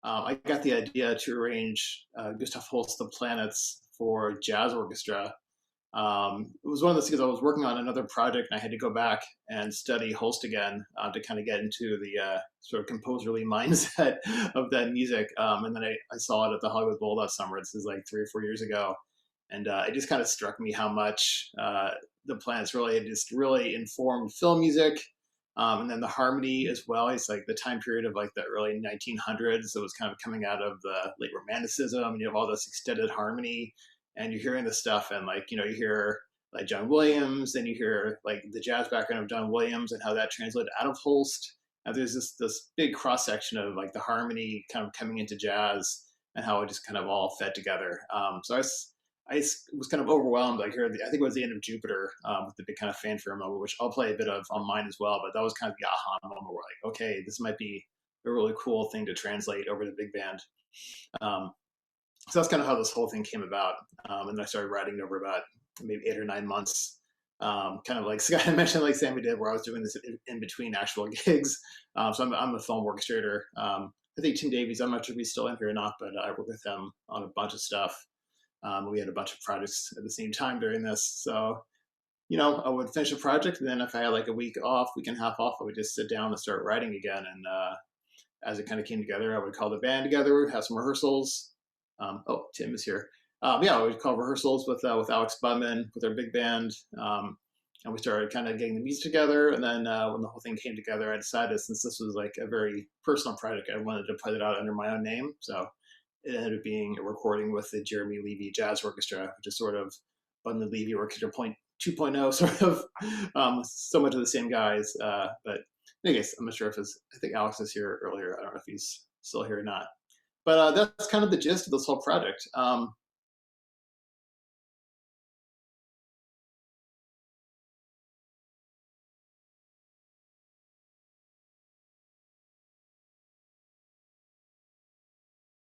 I got the idea to arrange Gustav Holst The Planets for jazz orchestra. It was one of those things I was working on another project, and I had to go back and study Holst again to kind of get into the sort of composerly mindset of that music. And then I saw it at the Hollywood Bowl that summer. This is like 3 or 4 years ago. And it just kind of struck me how much the planets really just really informed film music. And then the harmony as well. It's like the time period of like the early 1900s. It was kind of coming out of the late Romanticism, and you have all this extended harmony, and you're hearing this stuff, and like you hear like John Williams, then you hear like the jazz background of John Williams and how that translated out of Holst. And there's this big cross section of like the harmony kind of coming into jazz and how it just kind of all fed together. I was kind of overwhelmed. I think it was the end of Jupiter with the big kind of fanfare moment, which I'll play a bit of on mine as well. But that was kind of the aha moment where like, okay, this might be a really cool thing to translate over to big band. So that's kind of how this whole thing came about. And then I started writing over about maybe 8 or 9 months. Kind of like Scott mentioned, like Sammy did, where I was doing this in between actual gigs. So I'm a film orchestrator. I think Tim Davies, I'm not sure if he's still in here or not, but I work with him on a bunch of stuff. We had a bunch of projects at the same time during this. So, I would finish a project, and then if I had like a week and a half off, I would just sit down and start writing again. And as it kind of came together, I would call the band together, have some rehearsals. Oh, Tim is here. Yeah, we would call rehearsals with Alex Budman, with our big band. And we started kind of getting the music together. And then when the whole thing came together, I decided, since this was like a very personal project, I wanted to put it out under my own name. So it ended up being a recording with the Jeremy Levy Jazz Orchestra, which is sort of Budman Levy Orchestra 2.0, sort of so much of the same guys. But in any case, I'm not sure if I think Alex is here earlier. I don't know if he's still here or not. But that's kind of the gist of this whole project.